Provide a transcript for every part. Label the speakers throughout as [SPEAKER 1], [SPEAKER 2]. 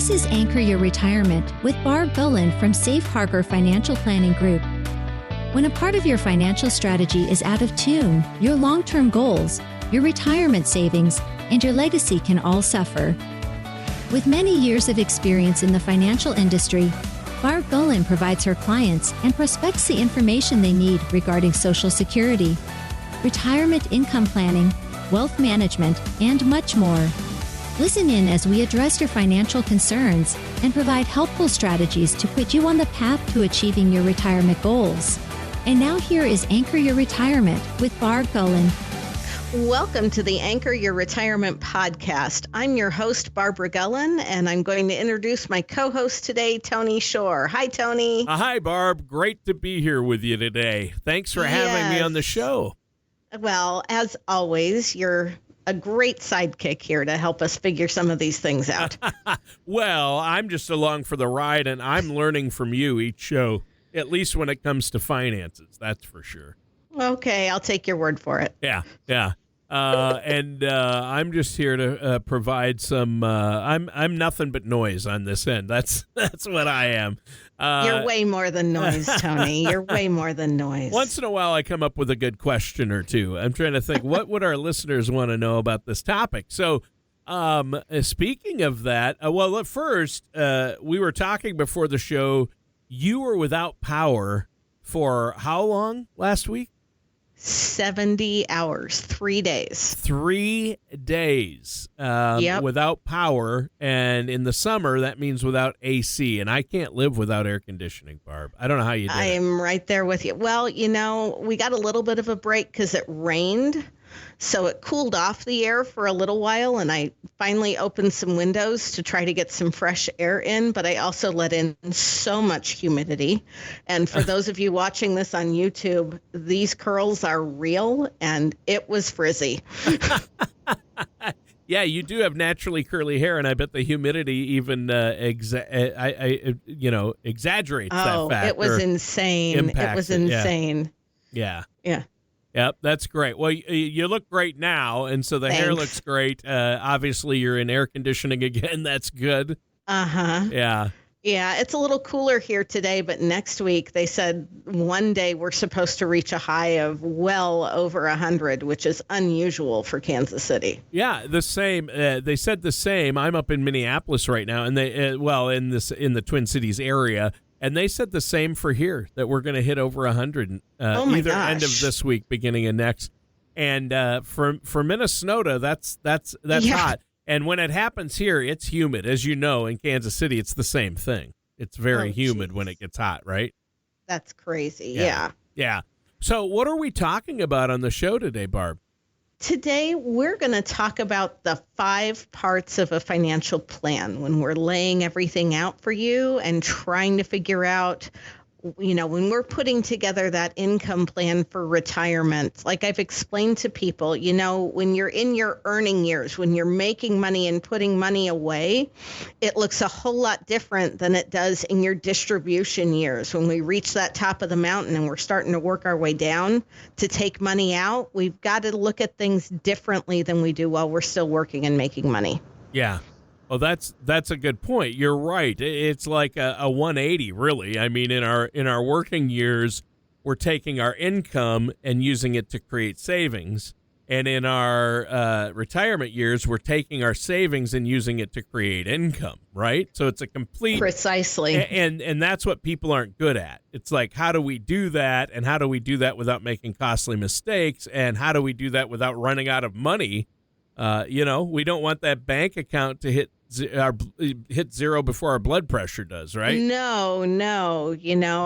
[SPEAKER 1] This is Anchor Your Retirement with Barb Gulin from Safe Harbor Financial Planning Group. When a part of your financial strategy is out of tune, your long-term goals, your retirement savings, and your legacy can all suffer. With many years of experience in the financial industry, Barb Gulin provides her clients and prospects the information they need regarding Social Security, retirement income planning, wealth management, and much more. Listen in as we address your financial concerns and provide helpful strategies to put you on the path to achieving your retirement goals. And now here is Anchor Your Retirement with Barb Gulin.
[SPEAKER 2] Welcome to the Anchor Your Retirement podcast. I'm your host, Barbara Gulin, and I'm going to introduce my co-host today, Tony Shore. Hi, Tony.
[SPEAKER 3] Hi, Barb. Great to be here with you today. Thanks for having me on the show.
[SPEAKER 2] Well, as always, you're a great sidekick here to help us figure some of these things out.
[SPEAKER 3] Well, I'm just along for the ride, and I'm learning from you each show, at least when it comes to finances, that's for sure.
[SPEAKER 2] Okay, I'll take your word for it.
[SPEAKER 3] Yeah. And I'm just here to provide some. I'm nothing but noise on this end. That's what I am.
[SPEAKER 2] You're way more than noise, Tony. You're way more than noise.
[SPEAKER 3] Once in a while, I come up with a good question or two. I'm trying to think, what would our listeners want to know about this topic? So, speaking of that, well, at first, we were talking before the show. You were without power for how long last week?
[SPEAKER 2] 70 hours, 3 days.
[SPEAKER 3] 3 days without power. And in the summer, that means without AC. And I can't live without air conditioning, Barb. I don't know how you do it.
[SPEAKER 2] I am right there with you. Well, we got a little bit of a break because it rained. So it cooled off the air for a little while, and I finally opened some windows to try to get some fresh air in, but I also let in so much humidity. And for those of you watching this on YouTube, these curls are real, and it was frizzy.
[SPEAKER 3] Yeah, you do have naturally curly hair, and I bet the humidity even exaggerates that fact.
[SPEAKER 2] It was insane. It was insane.
[SPEAKER 3] Yeah.
[SPEAKER 2] Yeah.
[SPEAKER 3] Yep, that's great. Well, you look great now, and so the hair looks great. Obviously, you're in air conditioning again. That's good.
[SPEAKER 2] Uh-huh.
[SPEAKER 3] Yeah.
[SPEAKER 2] Yeah, it's a little cooler here today, but next week they said one day we're supposed to reach a high of well over 100, which is unusual for Kansas City.
[SPEAKER 3] Yeah, the same. They said the same. I'm up in Minneapolis right now, and they in the Twin Cities area. And they said the same for here, that we're going to hit over 100 either end of this week, beginning of next. And for Minnesota, that's hot. And when it happens here, it's humid. As you know, in Kansas City, it's the same thing. It's very humid when it gets hot, right?
[SPEAKER 2] That's crazy, yeah.
[SPEAKER 3] So what are we talking about on the show today, Barb?
[SPEAKER 2] Today, we're going to talk about the 5 parts of a financial plan when we're laying everything out for you and trying to figure out, when we're putting together that income plan for retirement. Like I've explained to people, when you're in your earning years, when you're making money and putting money away, it looks a whole lot different than it does in your distribution years. When we reach that top of the mountain and we're starting to work our way down to take money out, we've got to look at things differently than we do while we're still working and making money.
[SPEAKER 3] Yeah. Well, that's a good point. You're right. It's like a 180, really. I mean, in our working years, we're taking our income and using it to create savings. And in our retirement years, we're taking our savings and using it to create income, right? So it's a complete...
[SPEAKER 2] Precisely.
[SPEAKER 3] And that's what people aren't good at. It's like, how do we do that? And how do we do that without making costly mistakes? And how do we do that without running out of money? We don't want that bank account to hit zero before our blood pressure does, right?
[SPEAKER 2] No.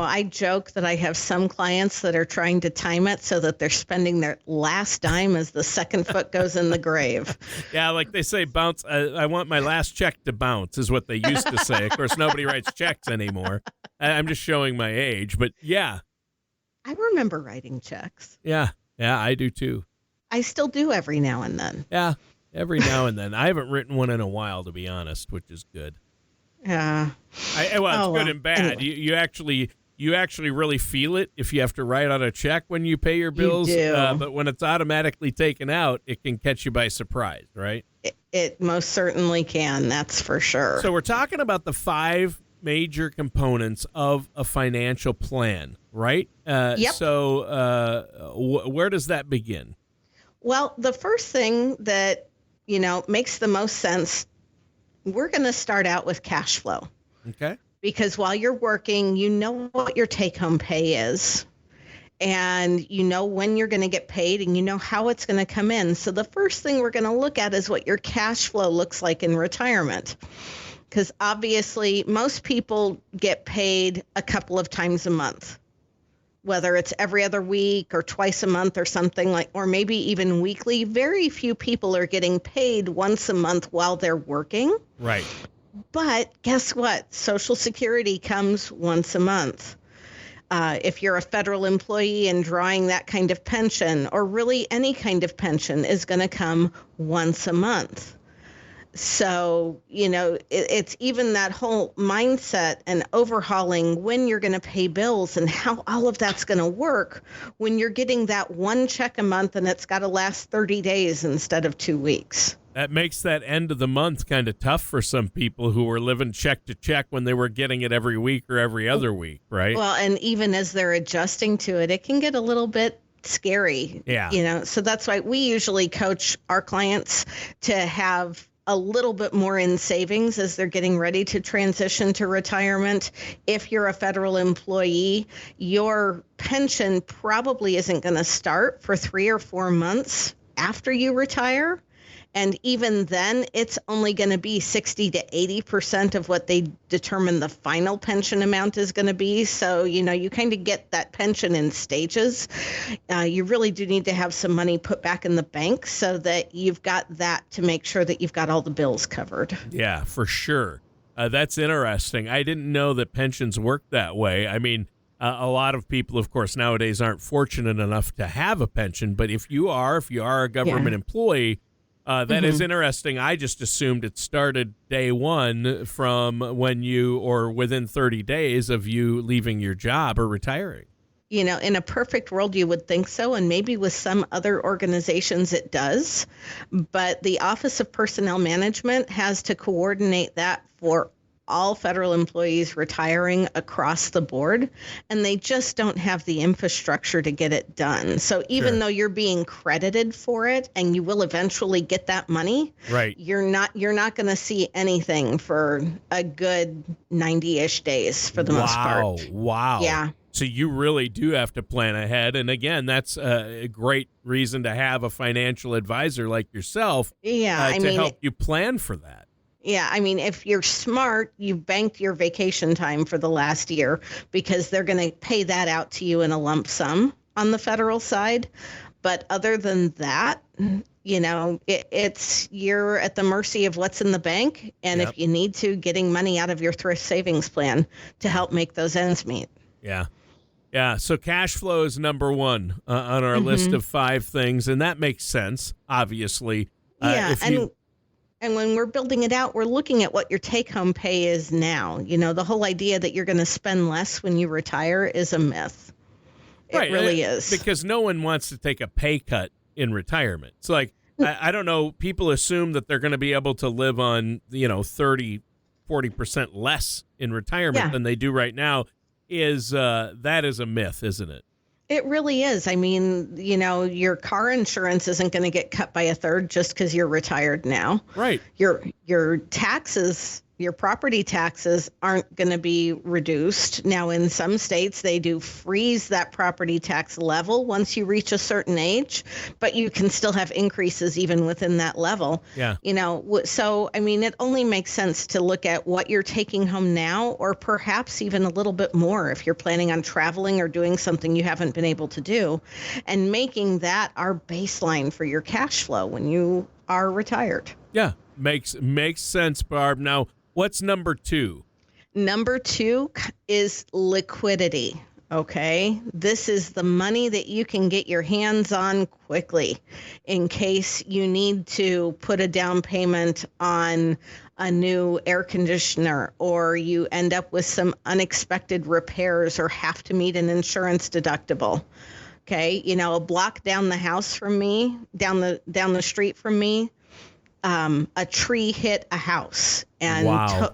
[SPEAKER 2] I joke that I have some clients that are trying to time it so that they're spending their last dime as the second foot goes in the grave.
[SPEAKER 3] Yeah, like they say, bounce. I want my last check to bounce is what they used to say. Of course, nobody writes checks anymore. I'm just showing my age, but yeah.
[SPEAKER 2] I remember writing checks.
[SPEAKER 3] Yeah, I do too.
[SPEAKER 2] I still do every now and then.
[SPEAKER 3] Yeah. Every now and then. I haven't written one in a while, to be honest, which is good.
[SPEAKER 2] Yeah.
[SPEAKER 3] It's good and bad.
[SPEAKER 2] Anyway.
[SPEAKER 3] You actually you actually really feel it if you have to write on a check when you pay your bills.
[SPEAKER 2] You do.
[SPEAKER 3] But when it's automatically taken out, it can catch you by surprise, right?
[SPEAKER 2] It most certainly can. That's for sure.
[SPEAKER 3] So we're talking about the 5 major components of a financial plan, right?
[SPEAKER 2] Yep.
[SPEAKER 3] So where does that begin?
[SPEAKER 2] Well, the first thing that, makes the most sense, we're going to start out with cash flow.
[SPEAKER 3] Okay.
[SPEAKER 2] Because while you're working, you know what your take-home pay is, and you know when you're going to get paid, and you know how it's going to come in. So the first thing we're going to look at is what your cash flow looks like in retirement. Because obviously, most people get paid a couple of times a month, whether it's every other week or twice a month or something like, or maybe even weekly. Very few people are getting paid once a month while they're working.
[SPEAKER 3] Right.
[SPEAKER 2] But guess what? Social Security comes once a month. If you're a federal employee and drawing that kind of pension, or really any kind of pension, is going to come once a month. So, it's even that whole mindset and overhauling when you're going to pay bills and how all of that's going to work when you're getting that one check a month and it's got to last 30 days instead of 2 weeks.
[SPEAKER 3] That makes that end of the month kind of tough for some people who were living check to check when they were getting it every week or every other week, right?
[SPEAKER 2] Well, and even as they're adjusting to it, it can get a little bit scary.
[SPEAKER 3] Yeah.
[SPEAKER 2] So that's why we usually coach our clients to have a little bit more in savings as they're getting ready to transition to retirement. If you're a federal employee, your pension probably isn't going to start for 3 or 4 months after you retire. And even then, it's only going to be 60 to 80% of what they determine the final pension amount is going to be. So, you kind of get that pension in stages. You really do need to have some money put back in the bank so that you've got that to make sure that you've got all the bills covered.
[SPEAKER 3] Yeah, for sure. That's interesting. I didn't know that pensions work that way. I mean, a lot of people, of course, nowadays aren't fortunate enough to have a pension. But if you are a government employee, that is interesting. I just assumed it started day one from when or within 30 days of you leaving your job or retiring.
[SPEAKER 2] In a perfect world, you would think so. And maybe with some other organizations it does. But the Office of Personnel Management has to coordinate that for all federal employees retiring across the board, and they just don't have the infrastructure to get it done. So even though you're being credited for it and you will eventually get that money,
[SPEAKER 3] right,
[SPEAKER 2] you're not going to see anything for a good 90-ish days for the most part.
[SPEAKER 3] Wow.
[SPEAKER 2] Yeah.
[SPEAKER 3] So you really do have to plan ahead. And again, that's a great reason to have a financial advisor like yourself to help you plan for that.
[SPEAKER 2] Yeah, if you're smart, you've banked your vacation time for the last year because they're going to pay that out to you in a lump sum on the federal side. But other than that, you're at the mercy of what's in the bank. And if you need to, getting money out of your thrift savings plan to help make those ends meet.
[SPEAKER 3] Yeah. Yeah. So cash flow is number one on our list of 5 things. And that makes sense, obviously.
[SPEAKER 2] And when we're building it out, we're looking at what your take-home pay is now. The whole idea that you're going to spend less when you retire is a myth. It really is. Because
[SPEAKER 3] no one wants to take a pay cut in retirement. It's like, I don't know, people assume that they're going to be able to live on, 30, 40% less in retirement than they do right now. That is a myth, isn't it?
[SPEAKER 2] It really is. Your car insurance isn't going to get cut by a third just because you're retired now.
[SPEAKER 3] Right.
[SPEAKER 2] Your taxes, your property taxes aren't going to be reduced. Now, in some states, they do freeze that property tax level once you reach a certain age, but you can still have increases even within that level.
[SPEAKER 3] Yeah.
[SPEAKER 2] So, it only makes sense to look at what you're taking home now, or perhaps even a little bit more if you're planning on traveling or doing something you haven't been able to do, and making that our baseline for your cash flow when you are retired.
[SPEAKER 3] Yeah. Makes sense, Barb. Now, what's number 2?
[SPEAKER 2] Number 2 is liquidity. Okay. This is the money that you can get your hands on quickly in case you need to put a down payment on a new air conditioner, or you end up with some unexpected repairs or have to meet an insurance deductible. Okay, a block down the house from me, down the street from me, a tree hit a house and
[SPEAKER 3] wow.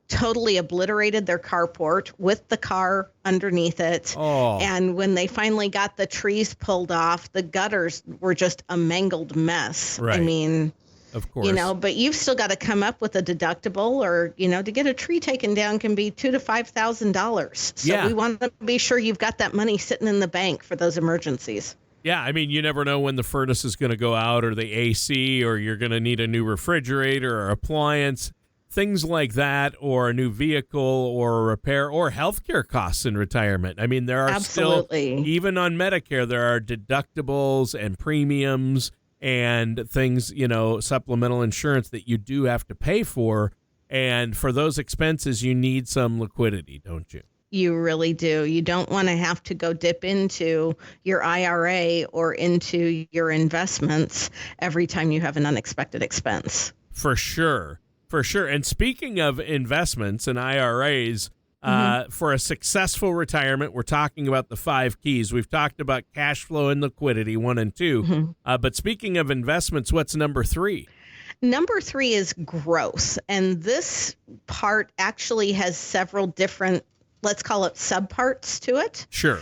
[SPEAKER 2] Totally obliterated their carport with the car underneath it.
[SPEAKER 3] Oh.
[SPEAKER 2] And when they finally got the trees pulled off, the gutters were just a mangled mess.
[SPEAKER 3] Right.
[SPEAKER 2] I mean,
[SPEAKER 3] of course.
[SPEAKER 2] But you've still got to come up with a deductible, or, to get a tree taken down can be $2,000 to $5,000. So we want to be sure you've got that money sitting in the bank for those emergencies.
[SPEAKER 3] Yeah, I mean, you never know when the furnace is going to go out, or the AC, or you're going to need a new refrigerator or appliance, things like that, or a new vehicle, or a repair, or healthcare costs in retirement. I mean, there are still, even on Medicare, there are deductibles and premiums and things, supplemental insurance that you do have to pay for. And for those expenses, you need some liquidity, don't you?
[SPEAKER 2] You really do. You don't want to have to go dip into your IRA or into your investments every time you have an unexpected expense.
[SPEAKER 3] For sure. And speaking of investments and IRAs, for a successful retirement, we're talking about the 5 keys. We've talked about cash flow and liquidity, 1 and 2. But speaking of investments, what's number 3?
[SPEAKER 2] Number 3 is growth. And this part actually has several different, let's call it subparts to it.
[SPEAKER 3] Sure.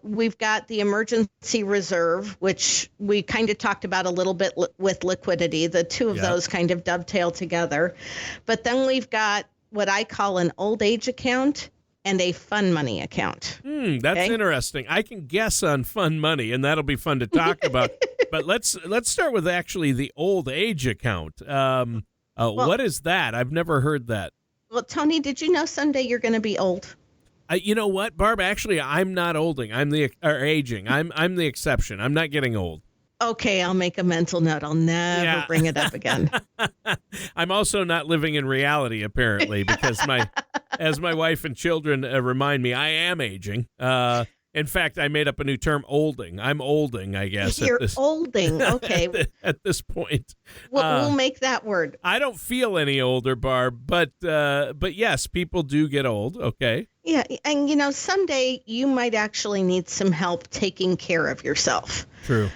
[SPEAKER 2] We've got the emergency reserve, which we kind of talked about a little bit with liquidity. The two of those kind of dovetail together. But then we've got what I call an old age account and a fun money account.
[SPEAKER 3] That's interesting. I can guess on fun money, and that'll be fun to talk about. But let's start with actually the old age account. What is that? I've never heard that.
[SPEAKER 2] Well, Tony, did you know someday you're going to be old?
[SPEAKER 3] You know what, Barb? Actually, I'm not aging. I'm the exception. I'm not getting old.
[SPEAKER 2] Okay, I'll make a mental note. I'll never bring it up again.
[SPEAKER 3] I'm also not living in reality, apparently, because as my wife and children remind me, I am aging. In fact, I made up a new term, olding. I'm olding, I guess.
[SPEAKER 2] You're olding, okay.
[SPEAKER 3] At this point.
[SPEAKER 2] We'll make that word.
[SPEAKER 3] I don't feel any older, Barb, but yes, people do get old, okay.
[SPEAKER 2] Yeah, and someday you might actually need some help taking care of yourself.
[SPEAKER 3] True.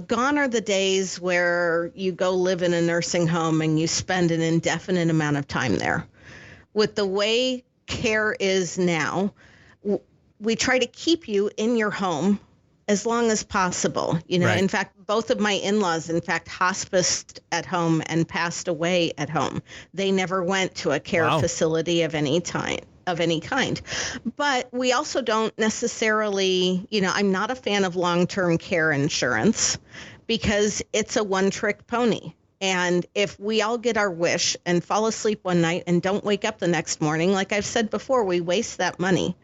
[SPEAKER 2] Gone are the days where you go live in a nursing home and you spend an indefinite amount of time there. With the way care is now, we try to keep you in your home as long as possible.
[SPEAKER 3] Right.
[SPEAKER 2] In fact, both of my in-laws, hospiced at home and passed away at home. They never went to a care facility of any kind. But we also don't necessarily, I'm not a fan of long-term care insurance because it's a one-trick pony. And if we all get our wish and fall asleep one night and don't wake up the next morning, like I've said before, we waste that money.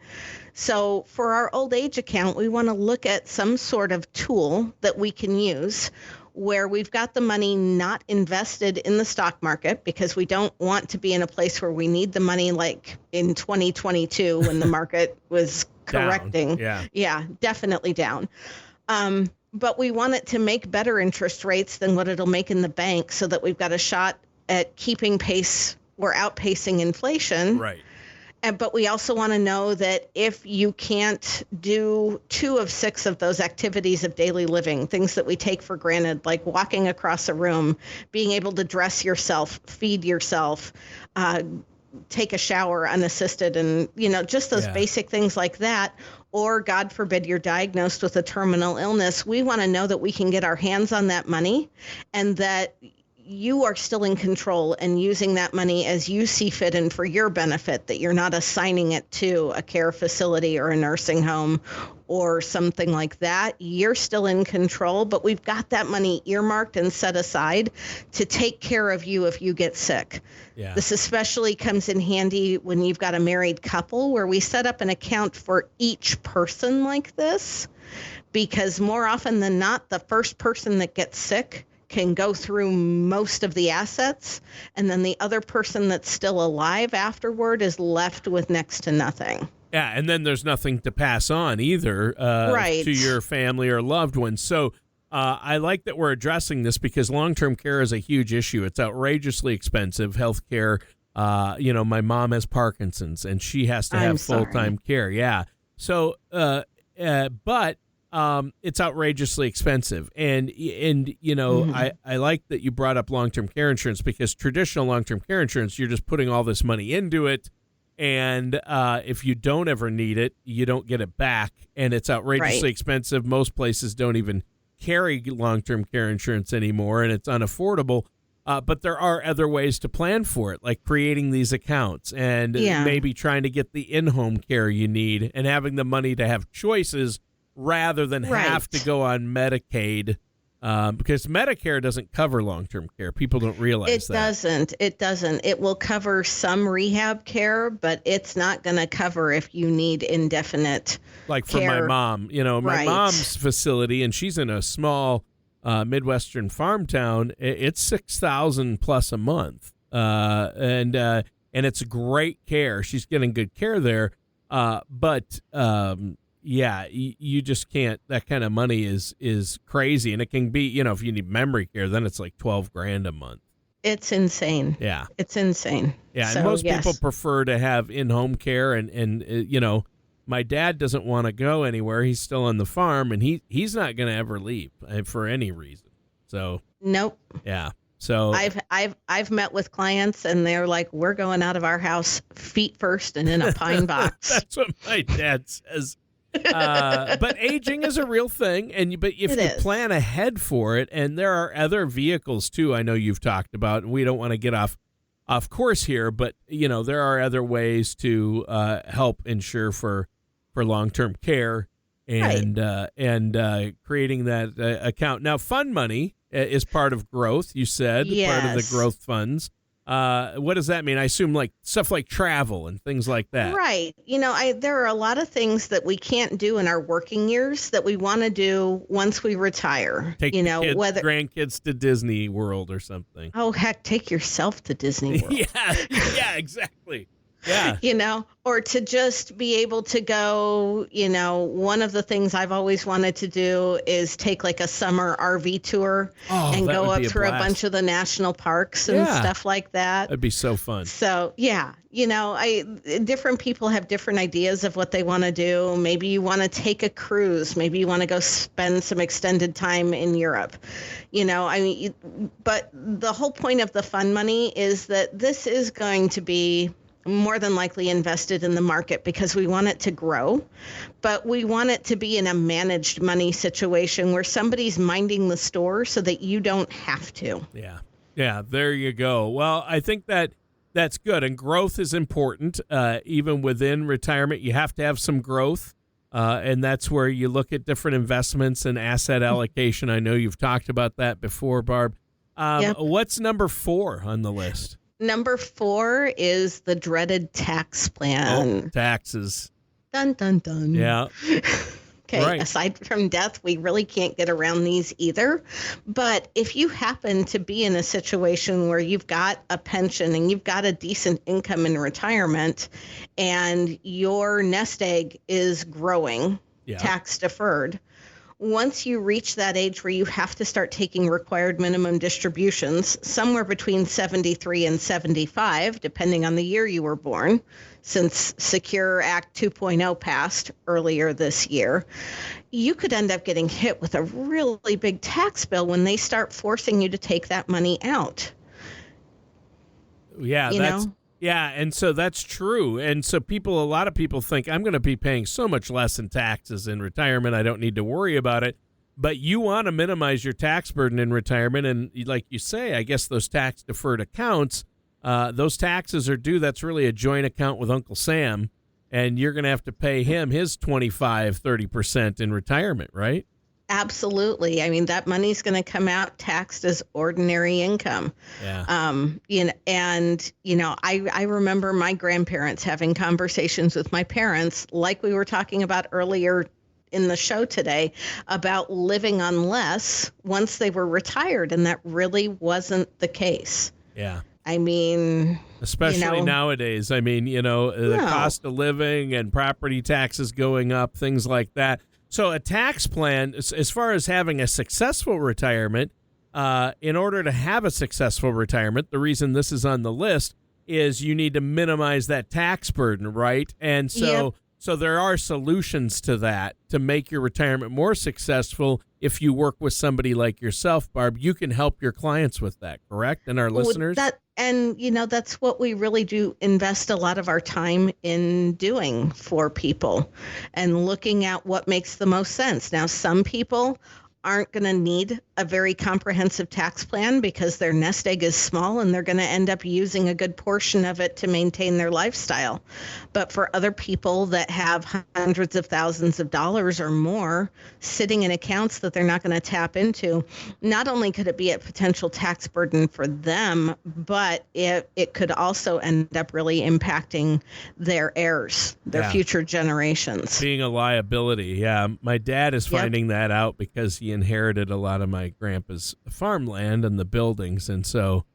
[SPEAKER 2] So for our old age account, we want to look at some sort of tool that we can use where we've got the money not invested in the stock market, because we don't want to be in a place where we need the money like in 2022 when the market was correcting.
[SPEAKER 3] Down.
[SPEAKER 2] Yeah, definitely down. But we want it to make better interest rates than what it'll make in the bank, so that we've got a shot at keeping pace or outpacing inflation.
[SPEAKER 3] Right.
[SPEAKER 2] But we also want to know that if you can't do 2 of 6 of those activities of daily living, things that we take for granted, like walking across a room, being able to dress yourself, feed yourself, take a shower unassisted, and, just those basic things like that, or God forbid you're diagnosed with a terminal illness, we want to know that we can get our hands on that money and that you are still in control and using that money as you see fit and for your benefit, that you're not assigning it to a care facility or a nursing home or something like that. You're still in control, but we've got that money earmarked and set aside to take care of you if you get sick.
[SPEAKER 3] Yeah.
[SPEAKER 2] This especially comes in handy when you've got a married couple, where we set up an account for each person like this, because more often than not, the first person that gets sick can go through most of the assets, and then the other person that's still alive afterward is left with next to nothing.
[SPEAKER 3] Yeah, and then there's nothing to pass on either
[SPEAKER 2] right.
[SPEAKER 3] to your family or loved ones. So I like that we're addressing this because long-term care is a huge issue. It's outrageously expensive. Healthcare. My mom has Parkinson's, and she has to have full-time care. Yeah. So, but it's outrageously expensive, and I like that you brought up long-term care insurance because traditional long-term care insurance, you're just putting all this money into it. And if you don't ever need it, you don't get it back, and it's outrageously expensive. Most places don't even carry long-term care insurance anymore, and it's unaffordable. But there are other ways to plan for it, like creating these accounts and maybe trying to get the in-home care you need and having the money to have choices rather than have to go on Medicaid. Because Medicare doesn't cover long-term care. People don't realize that.
[SPEAKER 2] It doesn't. It will cover some rehab care, but it's not going to cover if you need indefinite
[SPEAKER 3] like for
[SPEAKER 2] care.
[SPEAKER 3] My mom, my mom's facility, and she's in a small Midwestern farm town. It's $6,000 plus a month. And it's great care. She's getting good care there. But you just can't. That kind of money is crazy, and it can be. If you need memory care, then it's like $12,000 a month.
[SPEAKER 2] It's insane.
[SPEAKER 3] Yeah,
[SPEAKER 2] it's insane.
[SPEAKER 3] Yeah, and most people prefer to have in-home care, and my dad doesn't want to go anywhere. He's still on the farm, and he's not going to ever leave for any reason. So
[SPEAKER 2] nope.
[SPEAKER 3] Yeah. So
[SPEAKER 2] I've met with clients, and they're like, "We're going out of our house feet first and in a pine box."
[SPEAKER 3] That's what my dad says. But aging is a real thing, but if you plan ahead for it, and there are other vehicles too, I know you've talked about, and we don't want to get off course here, but there are other ways to help insure for long-term care and creating that account. Now, fund money is part of growth. You said part of the growth funds. What does that mean? I assume like stuff like travel and things like that.
[SPEAKER 2] Right. There are a lot of things that we can't do in our working years that we want to do once we retire.
[SPEAKER 3] Take grandkids to Disney World or something.
[SPEAKER 2] Oh, heck, take yourself to Disney World.
[SPEAKER 3] Yeah, exactly. Yeah.
[SPEAKER 2] Or to just be able to go, one of the things I've always wanted to do is take like a summer RV tour and go up through a bunch of the national parks and stuff like that.
[SPEAKER 3] That'd be so fun.
[SPEAKER 2] So, different people have different ideas of what they want to do. Maybe you want to take a cruise. Maybe you want to go spend some extended time in Europe. But the whole point of the fund money is that this is going to be more than likely invested in the market because we want it to grow, but we want it to be in a managed money situation where somebody's minding the store so that you don't have to.
[SPEAKER 3] Yeah, there you go. Well, I think that's good, and growth is important. Even within retirement, you have to have some growth, and that's where you look at different investments and asset allocation. I know you've talked about that before, Barb. What's number 4 on the list?
[SPEAKER 2] Number 4 is the dreaded tax plan.
[SPEAKER 3] Oh, taxes.
[SPEAKER 2] Dun, dun, dun.
[SPEAKER 3] Yeah.
[SPEAKER 2] Okay,
[SPEAKER 3] right.
[SPEAKER 2] Aside from death, we really can't get around these either. But if you happen to be in a situation where you've got a pension and you've got a decent income in retirement and your nest egg is growing, tax deferred, once you reach that age where you have to start taking required minimum distributions, somewhere between 73 and 75, depending on the year you were born, since Secure Act 2.0 passed earlier this year, you could end up getting hit with a really big tax bill when they start forcing you to take that money out.
[SPEAKER 3] Yeah, and so that's true. And so a lot of people think, I'm going to be paying so much less in taxes in retirement, I don't need to worry about it. But you want to minimize your tax burden in retirement. And like you say, I guess those tax deferred accounts, those taxes are due. That's really a joint account with Uncle Sam. And you're going to have to pay him his 25-30% in retirement, right?
[SPEAKER 2] Absolutely. I mean, that money's going to come out taxed as ordinary income.
[SPEAKER 3] Yeah.
[SPEAKER 2] I remember my grandparents having conversations with my parents, like we were talking about earlier in the show today, about living on less once they were retired. And that really wasn't the case.
[SPEAKER 3] Yeah.
[SPEAKER 2] I mean,
[SPEAKER 3] especially nowadays. The cost of living and property taxes going up, things like that. So a tax plan, as far as having a successful retirement, in order to have a successful retirement, the reason this is on the list is you need to minimize that tax burden, right? And so there are solutions to that to make your retirement more successful. If you work with somebody like yourself, Barb, you can help your clients with that, correct? And our listeners?
[SPEAKER 2] That's what we really do invest a lot of our time in doing for people and looking at what makes the most sense. Now, some people aren't going to need a very comprehensive tax plan because their nest egg is small and they're going to end up using a good portion of it to maintain their lifestyle. But for other people that have hundreds of thousands of dollars or more sitting in accounts that they're not going to tap into, not only could it be a potential tax burden for them, but it could also end up really impacting their heirs, their future generations.
[SPEAKER 3] Being a liability. Yeah. My dad is finding that out because he inherited a lot of my grandpa's farmland and the buildings. And so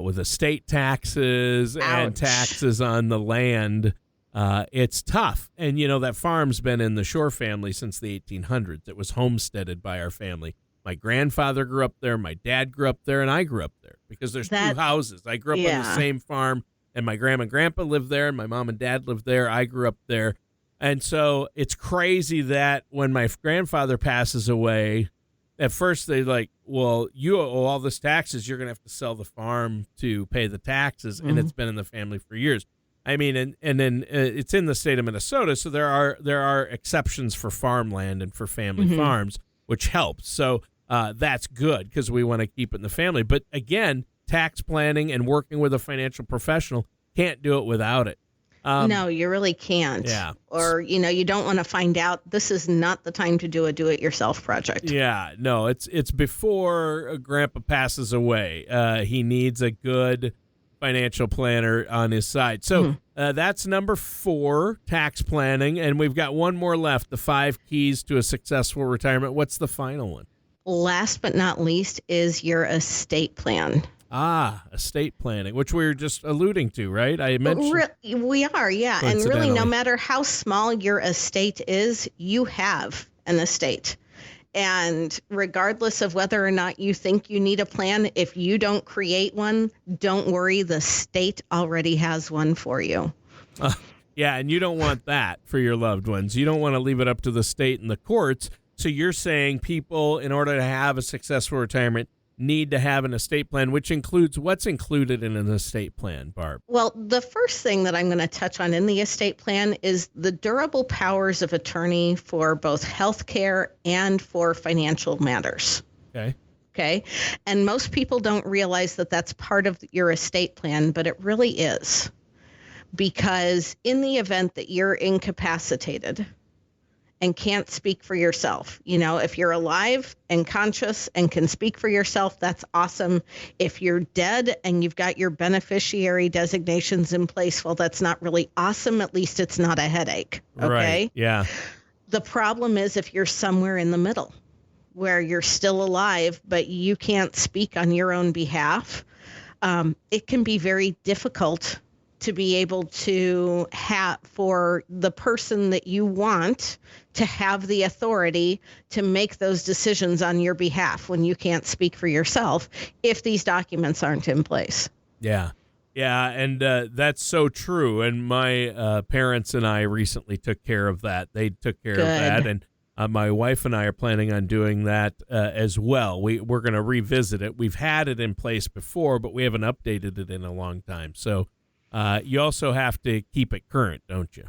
[SPEAKER 3] with estate taxes and taxes on the land, it's tough. And, that farm's been in the Shore family since the 1800s. It was homesteaded by our family. My grandfather grew up there. My dad grew up there. And I grew up there because there's two houses. I grew up on the same farm, and my grandma and grandpa lived there, and my mom and dad lived there. I grew up there. And so it's crazy that when my grandfather passes away, at first they're like, well, you owe all this taxes. You're going to have to sell the farm to pay the taxes. And it's been in the family for years. I mean, and then it's in the state of Minnesota. So there are exceptions for farmland and for family farms, which helps. So that's good because we want to keep it in the family. But again, tax planning and working with a financial professional, can't do it without it.
[SPEAKER 2] No, you really can't.
[SPEAKER 3] Yeah.
[SPEAKER 2] Or, you don't want to find out this is not the time to do a do-it-yourself project.
[SPEAKER 3] Yeah, no, it's before Grandpa passes away. He needs a good financial planner on his side. So that's number 4, tax planning. And we've got one more left, the 5 keys to a successful retirement. What's the final one?
[SPEAKER 2] Last but not least is your estate plan.
[SPEAKER 3] Estate planning, which we were just alluding to, right? I mentioned.
[SPEAKER 2] We are, yeah. And really, no matter how small your estate is, you have an estate. And regardless of whether or not you think you need a plan, if you don't create one, don't worry. The state already has one for you.
[SPEAKER 3] Yeah, and you don't want that for your loved ones. You don't want to leave it up to the state and the courts. So you're saying people, in order to have a successful retirement, need to have an estate plan, which includes what's included in an estate plan, Barb?
[SPEAKER 2] Well, the first thing that I'm going to touch on in the estate plan is the durable powers of attorney for both health care and for financial matters. Okay. And most people don't realize that that's part of your estate plan, but it really is. Because in the event that you're incapacitated and can't speak for yourself. If you're alive and conscious and can speak for yourself, that's awesome. If you're dead and you've got your beneficiary designations in place, well, that's not really awesome. At least it's not a headache. Okay.
[SPEAKER 3] Right. Yeah.
[SPEAKER 2] The problem is if you're somewhere in the middle where you're still alive, but you can't speak on your own behalf, it can be very difficult to be able to have for the person that you want to have the authority to make those decisions on your behalf when you can't speak for yourself if these documents aren't in place.
[SPEAKER 3] Yeah. Yeah. And that's so true. And my parents and I recently took care of that. They took care of that. And my wife and I are planning on doing that as well. We're going to revisit it. We've had it in place before, but we haven't updated it in a long time. So you also have to keep it current, don't you?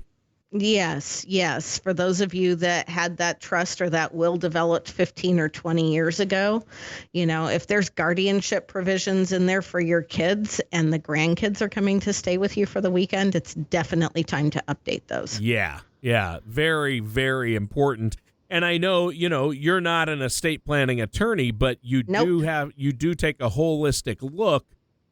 [SPEAKER 2] Yes. For those of you that had that trust or that will developed 15 or 20 years ago, if there's guardianship provisions in there for your kids and the grandkids are coming to stay with you for the weekend, it's definitely time to update those.
[SPEAKER 3] Yeah. Very, very important. And I know, you're not an estate planning attorney, but you do take a holistic look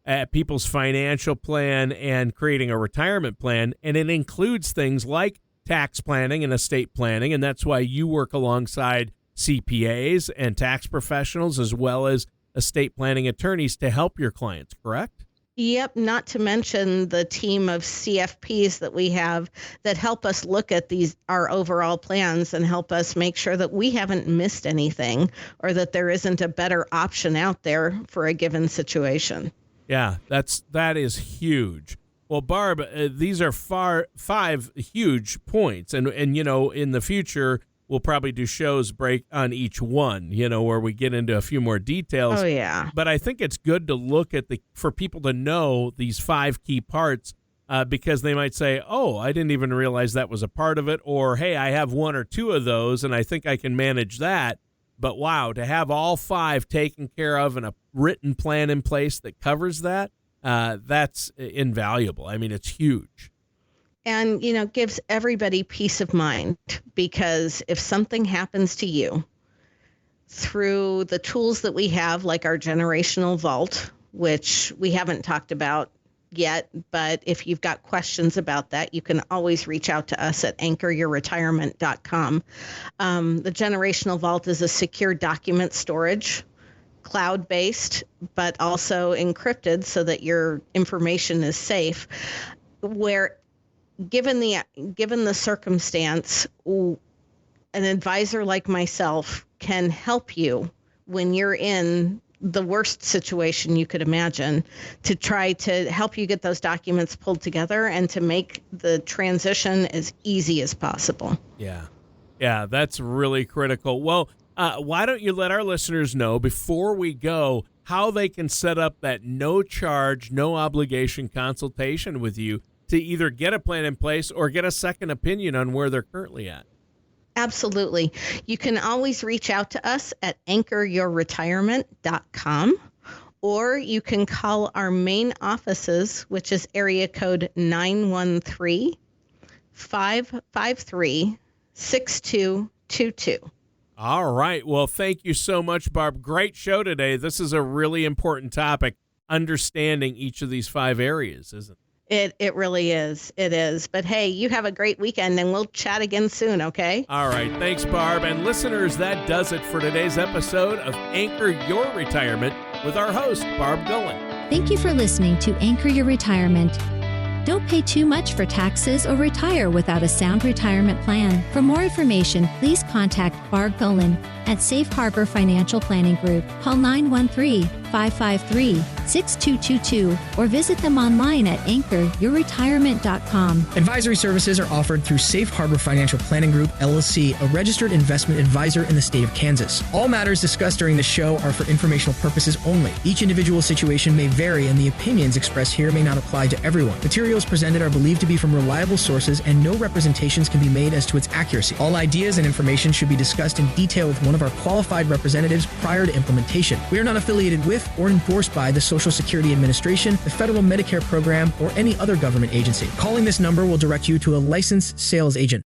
[SPEAKER 3] at people's financial plan and creating a retirement plan. And it includes things like tax planning and estate planning. And that's why you work alongside CPAs and tax professionals as well as estate planning attorneys to help your clients, correct?
[SPEAKER 2] Yep, not to mention the team of CFPs that we have that help us look at our overall plans and help us make sure that we haven't missed anything or that there isn't a better option out there for a given situation.
[SPEAKER 3] Yeah, that is huge. Well, Barb, these are five huge points, and in the future we'll probably do shows break on each one, where we get into a few more details.
[SPEAKER 2] Oh, yeah.
[SPEAKER 3] But I think it's good to look at for people to know these five key parts because they might say, oh, I didn't even realize that was a part of it. Or, hey, I have one or two of those and I think I can manage that. But wow, to have all five taken care of and a written plan in place that covers that, that's invaluable. I mean, it's huge.
[SPEAKER 2] And, gives everybody peace of mind, because if something happens to you through the tools that we have, like our generational vault, which we haven't talked about yet, but if you've got questions about that, you can always reach out to us at anchoryourretirement.com. The generational vault is a secure document storage, cloud-based, but also encrypted so that your information is safe, where given the circumstance, an advisor like myself can help you when you're in the worst situation you could imagine, to try to help you get those documents pulled together and to make the transition as easy as possible.
[SPEAKER 3] Yeah, that's really critical. Well, why don't you let our listeners know before we go how they can set up that no charge, no obligation consultation with you to either get a plan in place or get a second opinion on where they're currently at?
[SPEAKER 2] Absolutely. You can always reach out to us at anchoryourretirement.com, or you can call our main offices, which is area code 913-553-6222.
[SPEAKER 3] All right. Well, thank you so much, Barb. Great show today. This is a really important topic, understanding each of these five areas, isn't it?
[SPEAKER 2] It really is. It is. But hey, you have a great weekend, and we'll chat again soon, okay?
[SPEAKER 3] All right. Thanks, Barb. And listeners, that does it for today's episode of Anchor Your Retirement with our host, Barb Gulin.
[SPEAKER 1] Thank you for listening to Anchor Your Retirement. Don't pay too much for taxes or retire without a sound retirement plan. For more information, please contact Barb Gulin at Safe Harbor Financial Planning Group. Call 913-553-6222 or visit them online at anchoryourretirement.com.
[SPEAKER 4] Advisory services are offered through Safe Harbor Financial Planning Group, LLC, a registered investment advisor in the state of Kansas. All matters discussed during the show are for informational purposes only. Each individual situation may vary, and the opinions expressed here may not apply to everyone. Materials presented are believed to be from reliable sources, and no representations can be made as to its accuracy. All ideas and information should be discussed in detail with one of our qualified representatives prior to implementation. We are not affiliated with or endorsed by the Social Security Administration, the Federal Medicare Program, or any other government agency. Calling this number will direct you to a licensed sales agent.